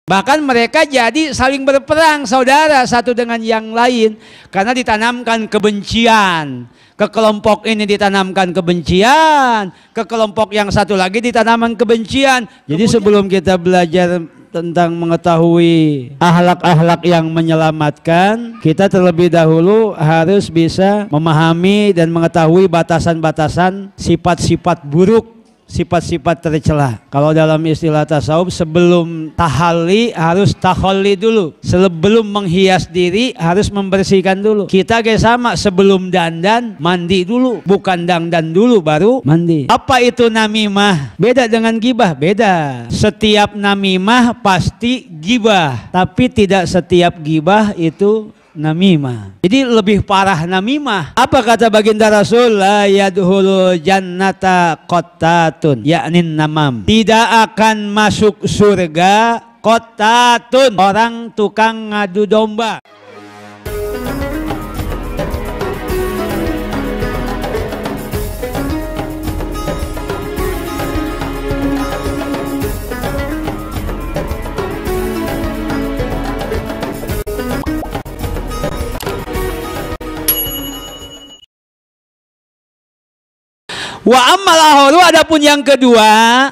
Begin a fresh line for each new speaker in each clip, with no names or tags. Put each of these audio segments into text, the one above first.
Bahkan mereka jadi saling berperang saudara satu dengan yang lain karena ditanamkan kebencian. Ke kelompok ini ditanamkan kebencian, ke kelompok yang satu lagi ditanamkan kebencian. Jadi sebelum kita belajar tentang mengetahui akhlak-akhlak yang menyelamatkan, kita terlebih dahulu harus bisa memahami dan mengetahui batasan-batasan sifat-sifat buruk, sifat-sifat tercela. Kalau dalam istilah tasawuf, sebelum tahalli harus takhalli dulu. Sebelum menghias diri harus membersihkan dulu. Kita kayak sama, sebelum dandan mandi dulu, bukan dandan dulu baru mandi. Apa itu namimah? Beda dengan gibah, beda. Setiap namimah pasti gibah, tapi tidak setiap gibah itu namimah. Jadi lebih parah namimah. Apa kata baginda Rasul? La yadkhulul jannata qattatun, yakni namam. Tidak akan masuk surga qattatun, orang tukang ngadu domba. Wa ammal ahoru, adapun yang kedua,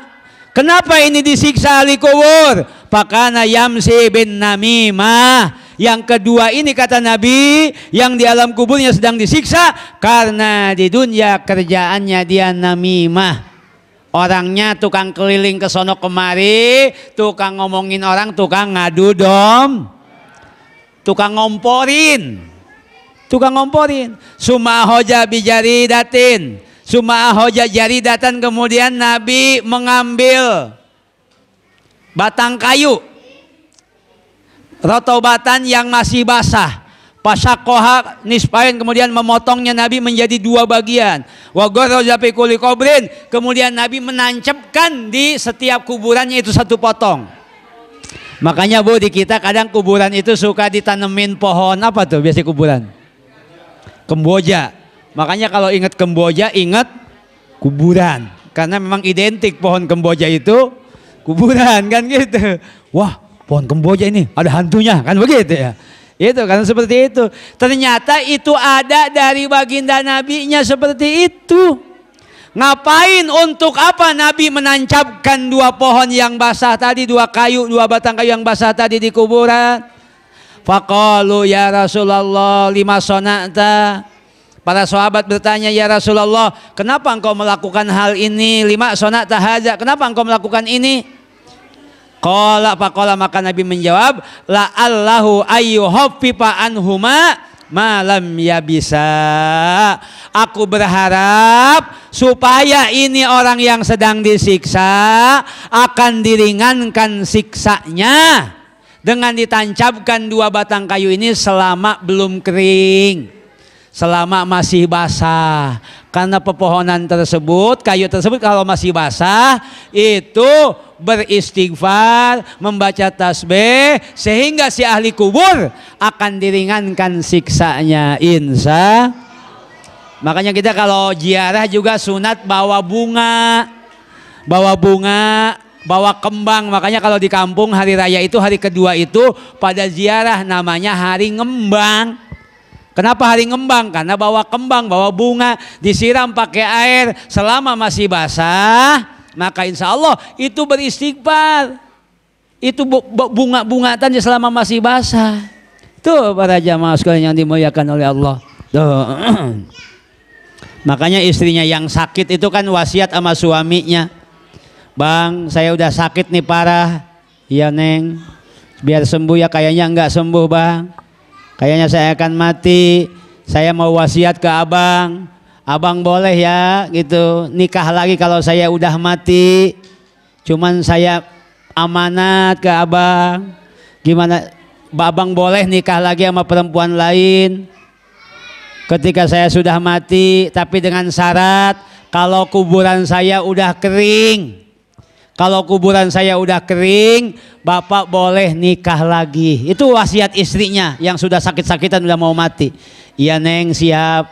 kenapa ini disiksa ahli kubur? Pakana yamsi bin namimah. Yang kedua ini kata Nabi, yang di alam kuburnya sedang disiksa karena di dunia kerjaannya dia namimah. Orangnya tukang keliling ke sono kemari, tukang ngomongin orang, tukang ngadu dom, tukang ngomporin. Suma hoja bijari datin. Suma hoja jari datan, kemudian Nabi mengambil batang kayu rotobatan yang masih basah, pasakoha nispain, kemudian memotongnya Nabi menjadi dua bagian. Wa gharaza fi kulli qabrin, kemudian Nabi menancapkan di setiap kuburannya itu satu potong. Makanya Bu, di kita kadang kuburan itu suka ditanemin pohon apa tuh biasa kuburan? Kemboja. Makanya kalau ingat Kemboja, ingat kuburan. Karena memang identik pohon Kemboja itu kuburan kan gitu. Wah, pohon Kemboja ini ada hantunya kan begitu ya. Itu kan seperti itu. Ternyata itu ada dari baginda nabinya seperti itu. Ngapain, untuk apa Nabi menancapkan dua pohon yang basah tadi, dua batang kayu yang basah tadi di kuburan? Faqalu ya Rasulullah lima sona'ta. Para sahabat bertanya, ya Rasulullah, kenapa engkau melakukan hal ini? Lima sona'ta hadza, kenapa engkau melakukan ini? Qala faqala, maka Nabi menjawab, la allahu ayyuhaffifa anhuma malam ya bisa. Aku berharap supaya ini orang yang sedang disiksa akan diringankan siksanya dengan ditancapkan dua batang kayu ini selama belum kering, selama masih basah. Karena pepohonan tersebut, kayu tersebut kalau masih basah itu beristighfar, membaca tasbih, sehingga si ahli kubur akan diringankan siksanya, insya. Makanya kita kalau ziarah juga sunat bawa bunga, bawa kembang. Makanya kalau di kampung hari raya itu, hari kedua itu pada ziarah namanya hari ngembang. Kenapa hari ngembang? Karena bawa kembang, bawa bunga, disiram pakai air selama masih basah, maka insya Allah itu beristighfar. Itu bunga-bungatan selama masih basah. Tuh para jamaah sekalian yang dimuliakan oleh Allah. Tuh. Makanya istrinya yang sakit itu kan wasiat sama suaminya. Bang, saya udah sakit nih parah. Iya Neng, biar sembuh ya, kayaknya enggak sembuh Bang. Kayaknya saya akan mati. Saya mau wasiat ke abang. Abang boleh ya gitu nikah lagi kalau saya udah mati. Cuman saya amanat ke abang. Gimana abang boleh nikah lagi sama perempuan lain ketika saya sudah mati, tapi dengan syarat kalau kuburan saya udah kering. Kalau kuburan saya udah kering, Bapak boleh nikah lagi. Itu wasiat istrinya yang sudah sakit-sakitan, udah mau mati. Iya Neng, siap.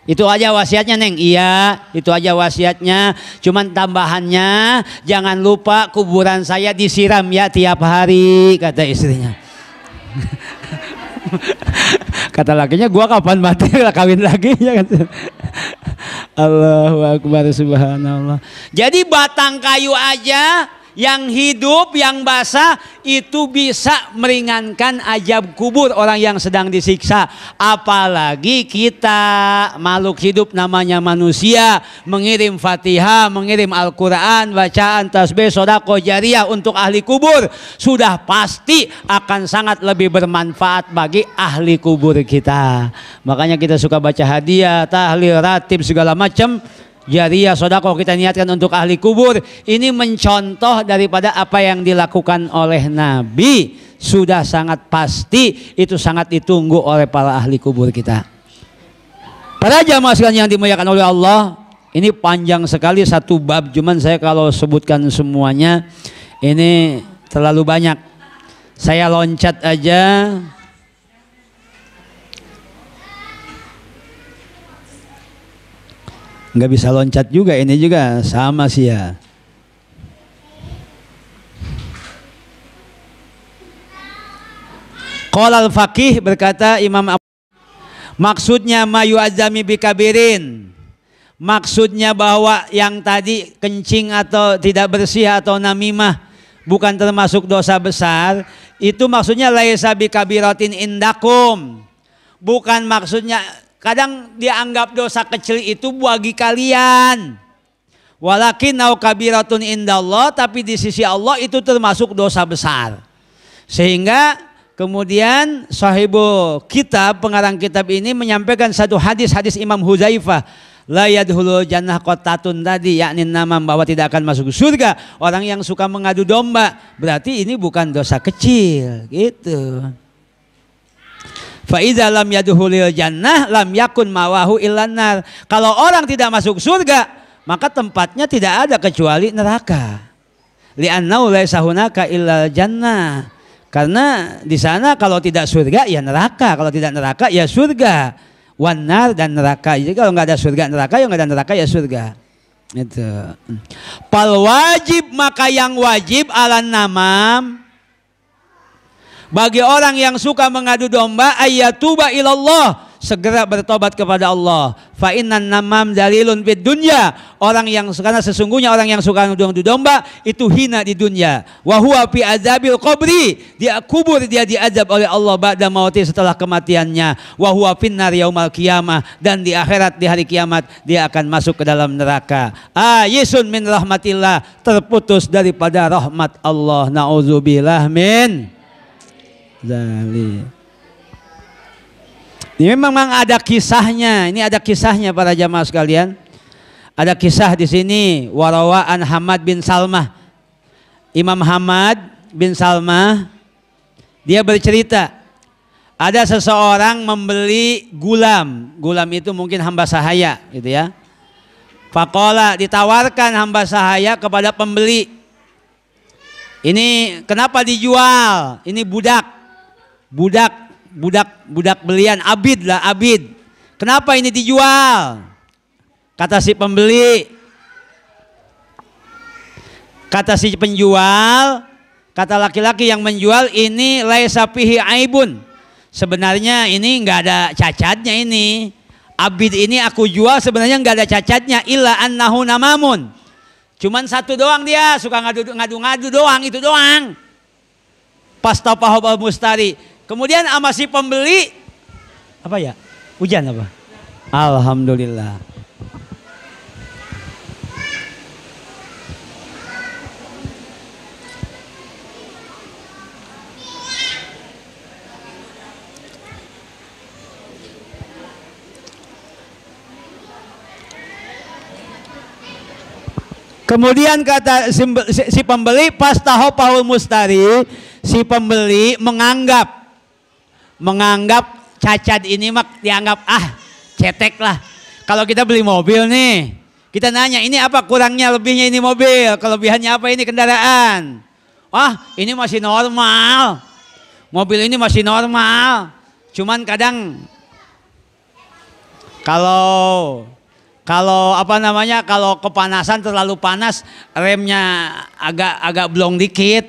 Itu aja wasiatnya Neng. Iya, itu aja wasiatnya. Cuman tambahannya jangan lupa kuburan saya disiram ya tiap hari, kata istrinya. Kata lakinya, gua kapan mati kawin lagi ya kan. Allahu Akbar, subhanallah. Jadi batang kayu aja yang hidup, yang basah itu bisa meringankan azab kubur orang yang sedang disiksa. Apalagi kita makhluk hidup namanya manusia, mengirim Fatihah, mengirim Al-Quran, bacaan tasbih, sodako jariyah untuk ahli kubur, sudah pasti akan sangat lebih bermanfaat bagi ahli kubur kita. Makanya kita suka baca hadiah, tahlil, ratib, segala macam jariyah, sodako kita niatkan untuk ahli kubur. Ini mencontoh daripada apa yang dilakukan oleh Nabi. Sudah sangat pasti itu sangat ditunggu oleh para ahli kubur kita. Para jamaah sekalian yang dimuliakan oleh Allah, ini panjang sekali satu bab, cuman saya kalau sebutkan semuanya ini terlalu banyak. Saya loncat aja. Nggak bisa loncat juga, ini juga sama sih ya. Qala al-faqih, berkata Imam maksudnya mayu azami bikabirin, maksudnya bahwa yang tadi kencing atau tidak bersih atau namimah bukan termasuk dosa besar, itu maksudnya laisa bikabiratin indakum, bukan maksudnya. Kadang dianggap dosa kecil itu bagi kalian. Walakin nau kabiratun indallah, tapi di sisi Allah itu termasuk dosa besar. Sehingga kemudian sahibu kitab, pengarang kitab ini menyampaikan satu hadis Imam Huzaifah. La yadkhulul jannah qattatun tadi, yakni nama bahwa tidak akan masuk surga orang yang suka mengadu domba. Berarti ini bukan dosa kecil, gitu. Fa idza lam yadkhulil jannah lam yakun mawahu illan nar. Kalau orang tidak masuk surga, maka tempatnya tidak ada kecuali neraka. Li'annahu laisa hunaka illal jannah. Karena di sana kalau tidak surga ya neraka, kalau tidak neraka ya surga. Wan nar, dan neraka. Jadi kalau nggak ada surga neraka, ya nggak ada neraka ya surga. Itu. Pal wajib, maka yang wajib alan namam, bagi orang yang suka mengadu domba, ayyatuba ilallah, segera bertobat kepada Allah. Fa innan namam dalilun fid dunya, orang yang, karena sesungguhnya orang yang suka mengadu domba itu hina di dunia. Wa huwa fi azabil qabri, dia kubur, dia diazab oleh Allah ba'da mauti, setelah kematiannya. Wa huwa finnar yaumal qiyamah, dan di akhirat, di hari kiamat dia akan masuk ke dalam neraka. Ayisun min rahmatillah, terputus daripada rahmat Allah. Nauzubillah min Zali. Ini memang ada kisahnya. Ini ada kisahnya para jamaah sekalian. Ada kisah di sini. Warawaan Hamad bin Salmah. Imam Hamad bin Salmah, dia bercerita, ada seseorang membeli gulam. Gulam itu mungkin hamba sahaya, gitu ya. Faqala, ditawarkan hamba sahaya kepada pembeli. Ini kenapa dijual? Ini budak belian, abid lah, abid. Kenapa ini dijual? Kata si pembeli, kata si penjual, kata laki-laki yang menjual, ini laisa fihi aibun. Sebenarnya ini nggak ada cacatnya ini. Abid ini aku jual sebenarnya nggak ada cacatnya, illa annahu namamun. Cuman satu doang, dia suka ngadu-ngadu doang, itu doang. Pastafahab al-mustari. Kemudian sama si pembeli, apa ya? Hujan apa? Alhamdulillah. Kemudian kata si pembeli, pastahopahul mustari, si pembeli menganggap cacat ini mak dianggap cetek lah. Kalau kita beli mobil nih, kita nanya ini apa kurangnya, lebihnya ini mobil, kelebihannya apa ini kendaraan. Ini masih normal, mobil ini masih normal. Cuman kadang Kalau kalau apa namanya, kalau kepanasan terlalu panas, remnya agak blong dikit.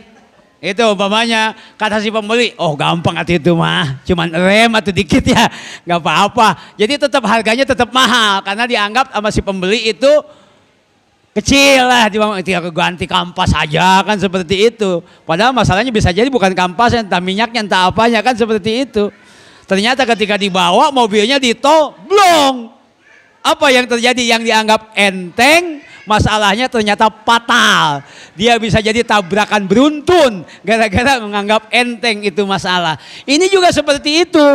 Itu umpamanya kata si pembeli, oh gampang atuh itu mah, cuman rem atau dikit ya, nggak apa-apa. Jadi tetap harganya tetap mahal karena dianggap sama si pembeli itu kecil lah, tinggal ganti kampas aja kan seperti itu. Padahal masalahnya bisa jadi bukan kampasnya, entah minyaknya, entah apanya kan seperti itu. Ternyata ketika dibawa mobilnya di tol, blong. Apa yang terjadi? Yang dianggap enteng, masalahnya ternyata fatal. Dia bisa jadi tabrakan beruntun gara-gara menganggap enteng itu masalah. Ini juga seperti itu.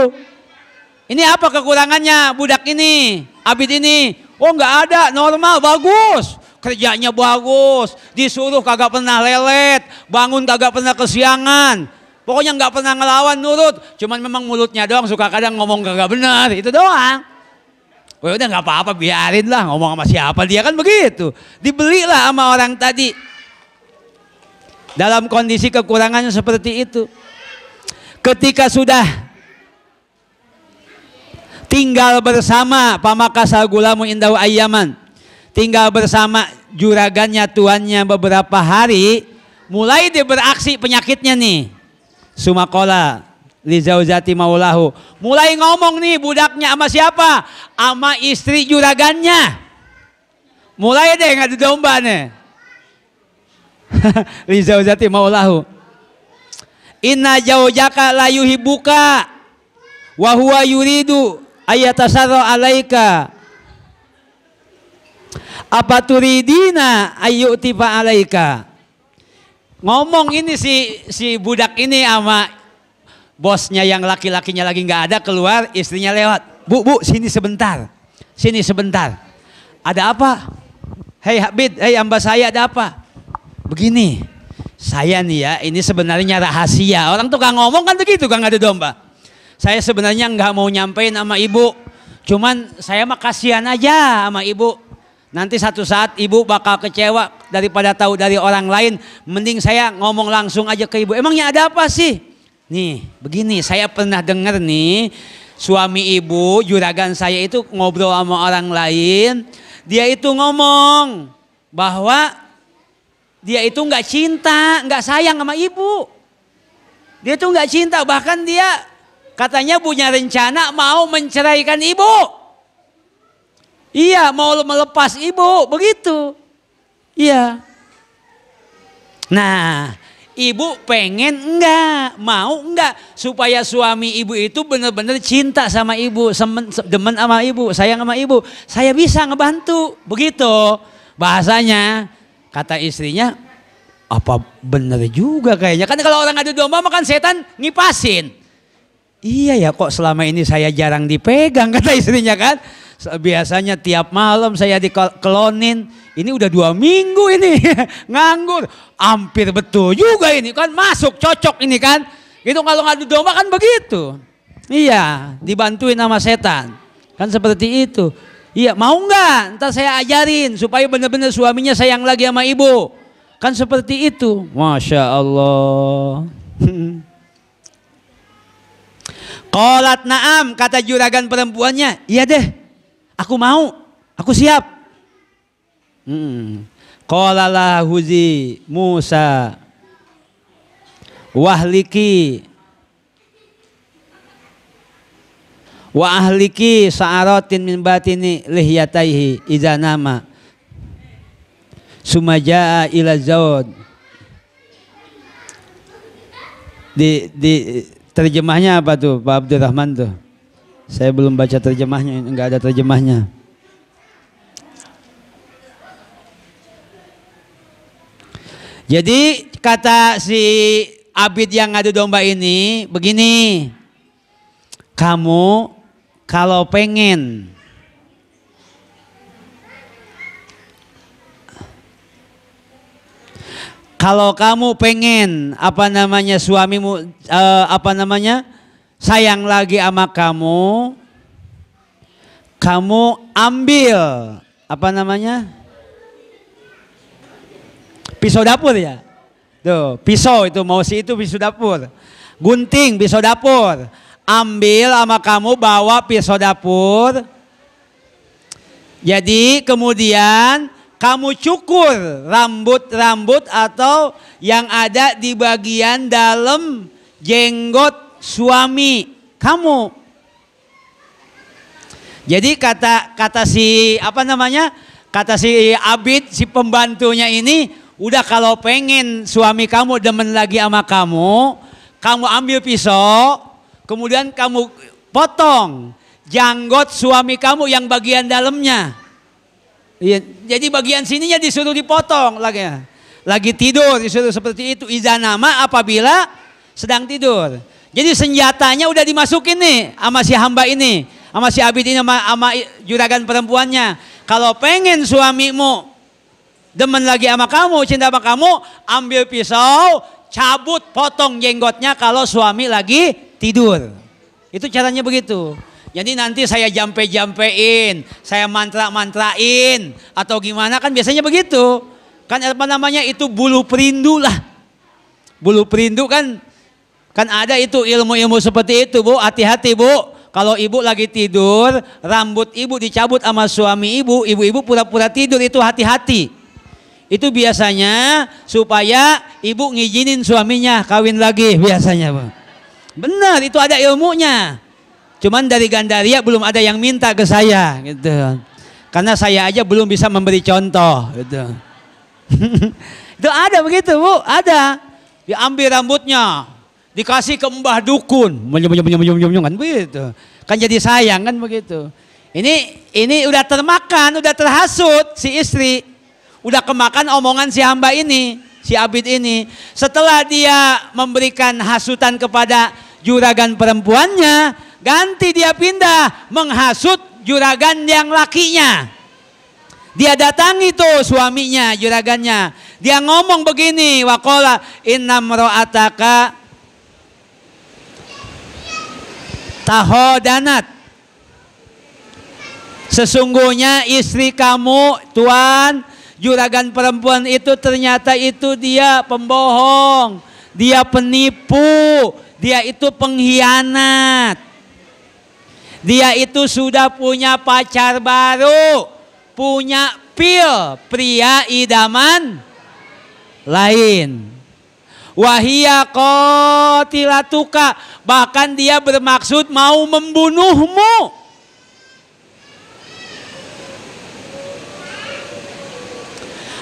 Ini apa kekurangannya budak ini, Abid ini? Oh nggak ada, normal, bagus. Kerjanya bagus, disuruh kagak pernah lelet, bangun kagak pernah kesiangan. Pokoknya nggak pernah ngelawan, nurut. Cuman memang mulutnya doang suka kadang ngomong kagak benar, itu doang. Wah udah nggak apa-apa, biarin lah, ngomong sama siapa dia kan begitu. Dibelilah sama orang tadi. Dalam kondisi kekurangannya seperti itu. Ketika sudah tinggal bersama pamakasal gulamu indahu ayyaman, tinggal bersama juragannya, tuannya beberapa hari, mulai dia beraksi penyakitnya nih. Sumakola lizauzati maulahu, mulai ngomong nih budaknya sama siapa? Sama istri juragannya. Mulai deh ngadu domba nih. Lizauzati maulahu. Inna jaujaka la yuhibbuka wa huwa yuridu ayatasarra alaika. Apa turidina ayyutifa alaika. Ngomong ini si budak ini sama bosnya yang laki-lakinya lagi nggak ada, keluar, istrinya lewat. Bu, sini sebentar. Sini sebentar. Ada apa? Hei Habib, hei hamba saya, ada apa? Begini, saya nih ya, ini sebenarnya rahasia. Orang tuh gak ngomong kan begitu, kan ada domba. Saya sebenarnya nggak mau nyampein sama ibu. Cuman saya mah kasihan aja sama ibu. Nanti satu saat ibu bakal kecewa daripada tahu dari orang lain. Mending saya ngomong langsung aja ke ibu. Emangnya ada apa sih? Nih begini, saya pernah dengar nih suami ibu juragan saya itu ngobrol sama orang lain. Dia itu ngomong bahwa dia itu nggak cinta, nggak sayang sama ibu. Dia tuh nggak cinta, bahkan dia katanya punya rencana mau menceraikan ibu. Iya, mau melepas ibu, begitu. Iya. Nah, ibu pengen enggak, mau enggak supaya suami ibu itu benar-benar cinta sama ibu, demen sama ibu, sayang sama ibu. Saya bisa ngebantu, begitu bahasanya. Kata istrinya, apa bener juga kayaknya. Kan kalau orang adu domba makan setan ngipasin. Iya ya, kok selama ini saya jarang dipegang, kata istrinya kan. Biasanya tiap malam saya dikelonin. Ini udah 2 minggu ini nganggur. Hampir betul juga ini kan, masuk cocok ini kan. Gitu kalau ngadu domba kan begitu. Iya, dibantuin sama setan. Kan seperti itu. Iya, mau nggak? Ntar saya ajarin supaya benar-benar suaminya sayang lagi sama ibu. Kan seperti itu. Masya Allah. Qalat na'am, kata juragan perempuannya, iya deh. Aku mau, aku siap. Qala la huzi Musa wahliki wa ahliki sa'aratin min batini lihyataihi idza nama sumaja ila zaud. Di terjemahnya apa tuh Pak Abdurrahman tuh? Saya belum baca terjemahnya, enggak ada terjemahnya. Jadi kata si Abid yang ngadu domba ini begini, kamu kalau pengen apa namanya suamimu sayang lagi sama kamu ambil apa namanya pisau dapur ya. Tuh, pisau itu mouse itu pisau dapur. Gunting pisau dapur. Ambil sama kamu, bawa pisau dapur. Jadi kemudian kamu cukur rambut-rambut atau yang ada di bagian dalam jenggot suami kamu. Jadi kata si kata si Abid, si pembantunya ini, udah kalau pengen suami kamu demen lagi sama kamu ambil pisau, kemudian kamu potong janggot suami kamu yang bagian dalamnya. Iya, jadi bagian sininya disuruh dipotong lagi tidur disuruh seperti itu. Iza nama apabila sedang tidur. Jadi senjatanya udah dimasukin nih sama si hamba ini, sama si Abid ini, sama juragan perempuannya. Kalau pengen suamimu demen lagi sama kamu, cinta sama kamu, ambil pisau, cabut, potong jenggotnya kalau suami lagi tidur. Itu caranya begitu. Jadi nanti saya jampe-jampein, saya mantra-mantrain atau gimana, kan biasanya begitu. Kan itu bulu perindu lah. Bulu perindu kan ada itu ilmu-ilmu seperti itu, Bu. Hati-hati, Bu. Kalau ibu lagi tidur, rambut ibu dicabut sama suami ibu pura-pura tidur, itu hati-hati. Itu biasanya supaya ibu ngizinin suaminya kawin lagi biasanya, Bu. Benar, itu ada ilmunya. Cuman dari Gandaria belum ada yang minta ke saya gitu. Karena saya aja belum bisa memberi contoh gitu. Itu ada begitu, Bu, ada. Diambil rambutnya, dikasih ke mbah dukun, kan begitu. Kan jadi sayang kan begitu. Ini udah termakan, udah terhasut si istri. Udah kemakan omongan si hamba ini, si Abid ini. Setelah dia memberikan hasutan kepada juragan perempuannya, ganti dia pindah menghasut juragan yang lakinya. Dia datangi tuh suaminya, juragannya. Dia ngomong begini, waqala innam ra'ataka tahodanat. Sesungguhnya istri kamu, tuan, juragan perempuan itu ternyata itu dia pembohong, dia penipu, dia itu pengkhianat. Dia itu sudah punya pacar baru, punya pria idaman lain. Wahia qatilatuka, bahkan dia bermaksud mau membunuhmu.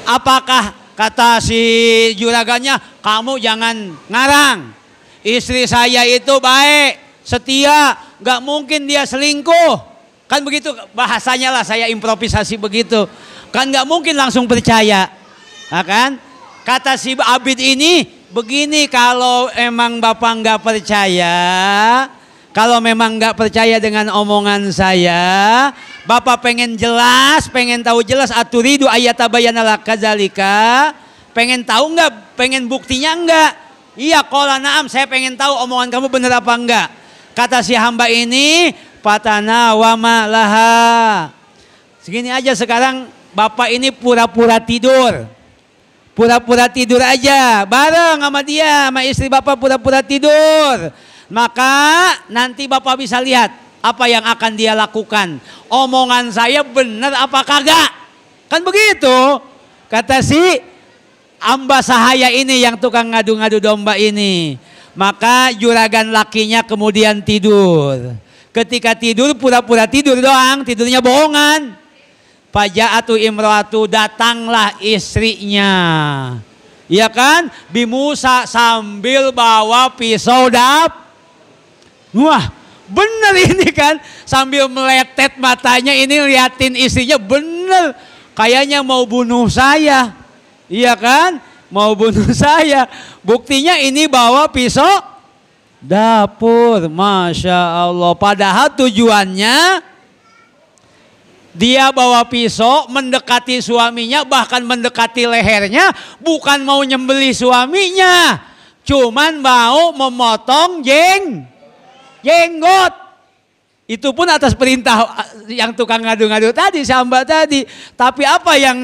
Apakah kata si juragannya, kamu jangan ngarang. Istri saya itu baik, setia, gak mungkin dia selingkuh. Kan begitu bahasanya lah, saya improvisasi begitu. Kan gak mungkin langsung percaya. Nah kan? Kata si Abid ini, begini, kalau emang Bapak gak percaya, kalau memang gak percaya dengan omongan saya, Bapak pengen jelas, pengen tahu jelas, aturidu ayatabayana laka zalika, pengen tahu nggak, pengen buktinya enggak? Iya, qala na'am, saya pengen tahu omongan kamu benar apa enggak. Kata si hamba ini, patana wama laha. Segini aja sekarang Bapak ini pura-pura tidur. Pura-pura tidur aja, bareng sama dia, sama istri Bapak pura-pura tidur. Maka nanti Bapak bisa lihat apa yang akan dia lakukan. Omongan saya benar apa kagak? Kan begitu. Kata si amba sahaya ini yang tukang ngadu-ngadu domba ini. Maka juragan lakinya kemudian tidur. Ketika tidur pura-pura tidur doang, tidurnya bohongan. Faja'atu imro'atu, datanglah istrinya. Iya kan? Bimusa sambil bawa pisau Wah, bener ini kan, sambil meletet matanya ini liatin istrinya, bener kayaknya mau bunuh saya. Iya kan, mau bunuh saya. Buktinya ini bawa pisau dapur, Masya Allah. Padahal tujuannya dia bawa pisau mendekati suaminya, bahkan mendekati lehernya, bukan mau nyembelih suaminya, cuman mau memotong jenggot. Itu pun atas perintah yang tukang ngadu-ngadu tadi, si hamba tadi. Tapi apa yang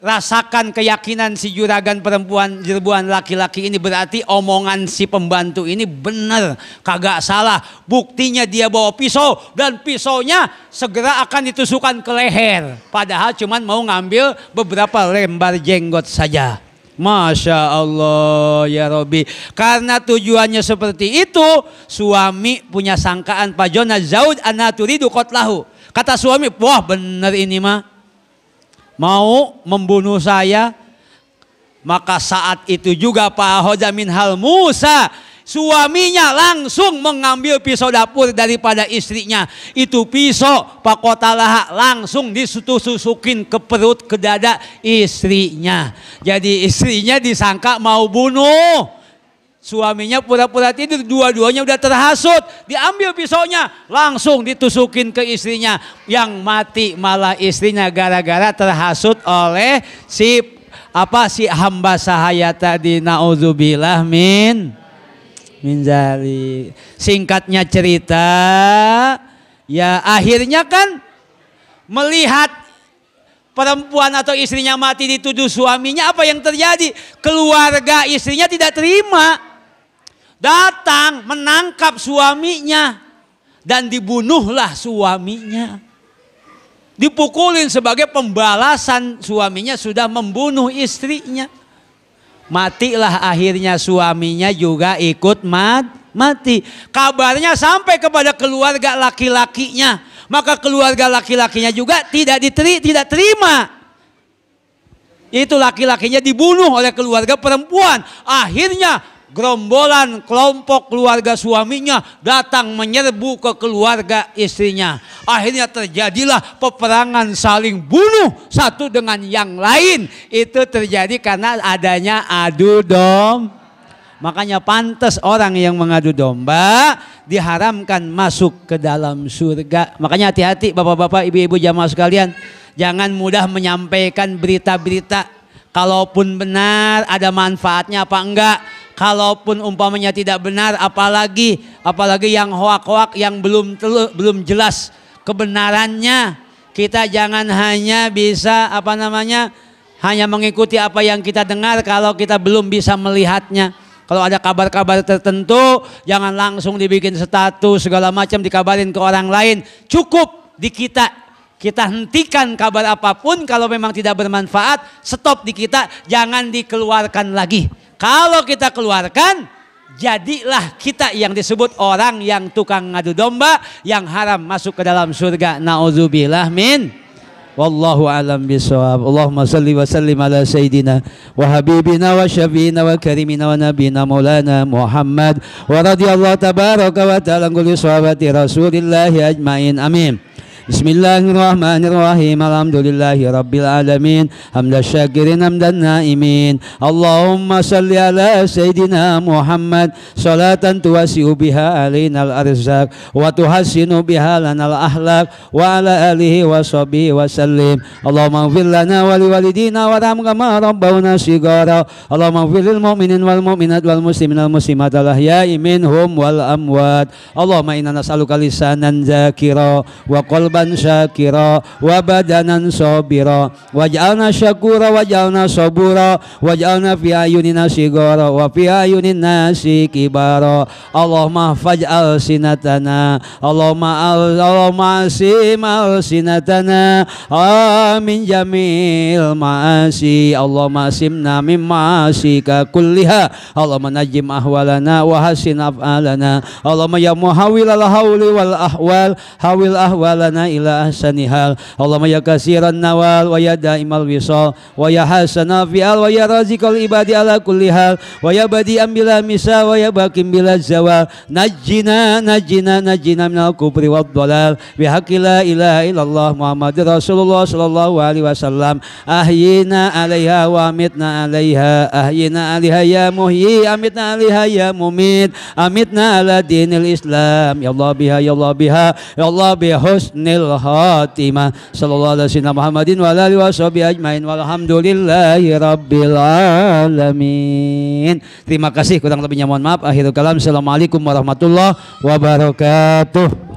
rasakan keyakinan si juragan perempuan jerbuan laki-laki ini, berarti omongan si pembantu ini benar, kagak salah. Buktinya dia bawa pisau dan pisaunya segera akan ditusukkan ke leher. Padahal cuman mau ngambil beberapa lembar jenggot saja. Masya Allah ya Robbi. Karena tujuannya seperti itu, suami punya sangkaan Pak Jona Zaud anaturidu qatlahu. Kata suami, wah benar ini mah mau membunuh saya. Maka saat itu juga Pak Hodamin Hal Musa, suaminya langsung mengambil pisau dapur daripada istrinya. Itu pisau Pak Kotalaha langsung disusukin ke perut, ke dada istrinya. Jadi istrinya disangka mau bunuh. Suaminya pura-pura tidur, dua-duanya udah terhasut. Diambil pisaunya, langsung ditusukin ke istrinya. Yang mati malah istrinya gara-gara terhasut oleh si hamba sahaya tadi. Nauzubillah min zalik. Singkatnya cerita, ya akhirnya kan melihat perempuan atau istrinya mati dituduh suaminya, apa yang terjadi? Keluarga istrinya tidak terima. Datang menangkap suaminya dan dibunuhlah suaminya. Dipukulin sebagai pembalasan, suaminya sudah membunuh istrinya. Matilah akhirnya suaminya juga ikut mati. Kabarnya sampai kepada keluarga laki-lakinya. Maka keluarga laki-lakinya juga tidak terima. Itu laki-lakinya dibunuh oleh keluarga perempuan. Akhirnya gerombolan kelompok keluarga suaminya datang menyerbu ke keluarga istrinya. Akhirnya terjadilah peperangan saling bunuh satu dengan yang lain. Itu terjadi karena adanya adu domba. Makanya pantas orang yang mengadu domba diharamkan masuk ke dalam surga. Makanya hati-hati bapak-bapak, ibu-ibu jamaah sekalian. Jangan mudah menyampaikan berita-berita. Kalaupun benar ada manfaatnya apa enggak. Kalaupun umpamanya tidak benar, apalagi yang hoak-hoak yang belum jelas kebenarannya. Kita jangan hanya bisa hanya mengikuti apa yang kita dengar kalau kita belum bisa melihatnya. Kalau ada kabar-kabar tertentu, jangan langsung dibikin status segala macam dikabarin ke orang lain. Cukup di kita. Kita hentikan kabar apapun, kalau memang tidak bermanfaat, stop di kita, jangan dikeluarkan lagi. Kalau kita keluarkan, jadilah kita yang disebut orang yang tukang ngadu domba, yang haram masuk ke dalam surga. Nauzubillah min. Wallahu alam bisawab. Allahumma salli wa sallim ala sayyidina wa habibina wa syafiina wa karimina wa nabina maulana Muhammad wa radiyallahu tabaraka wa ta'ala kulli sahabati rasulillahi ajmain. Amin. Bismillahirrahmanirrahim. Alhamdulillahi rabbil alamin. Hamdan syakirin hamdan naimin. Allahumma salli ala sayyidina Muhammad salatan tuwasi'u biha alainal arzak wa tuhassinu biha lanal ahlak wa ala alihi wa sahbihi wa sallim. Allahumma ighfir lana wa liwalidina warham kama rabbawna shighara. Allahumma ighfir lil mu'minin wal mu'minat wal muslimin wal muslimat al ahya'i minhum wal amwat. Allahumma inna nas'aluka lisanan zakira wa qalban syakira wa badanan sabira waj'alna syakura waj'alna sabura waj'alna fi ayunina sigara wa fi ayunin nasi kibara. Allahumma faj'al sinatana Allahumma asim sinatana amin jamil ma'asi. Allahumma asimna min ma'asika kulliha. Allahumma najim ahwalana wa hasin af'alana. Allahumma ya muhawil al hawli wal ahwal hawil ahwalana ila ahsanihal. Allahumma ya kasiran nawal wa ya daimal wisal wa ya hasana fi'al wa ya razikal ibadi ala kulli hal wa ya badi'an bila misa wa ya bakim bila zawal. Najjina minal kubri wad dalal bihaqqi la ilaha illallah Muhammadur Rasulullah sallallahu alaihi wasallam. Ahyina 'alaiha wa amitna 'alaiha. Ahyina 'alaiha ya muhyi amitna 'alaiha ya mumit. Amitna ala dinil Islam. Ya Allah biha ya Allah biha ya Allah bi husnil khatimah. Sallallahu alaihi wasallam Muhammadin wa alihi washabihi ajmain walhamdulillahi rabbil alamin. Terima kasih, kurang lebihnya mohon maaf. Akhirul kalam. Assalamualaikum warahmatullahi wabarakatuh.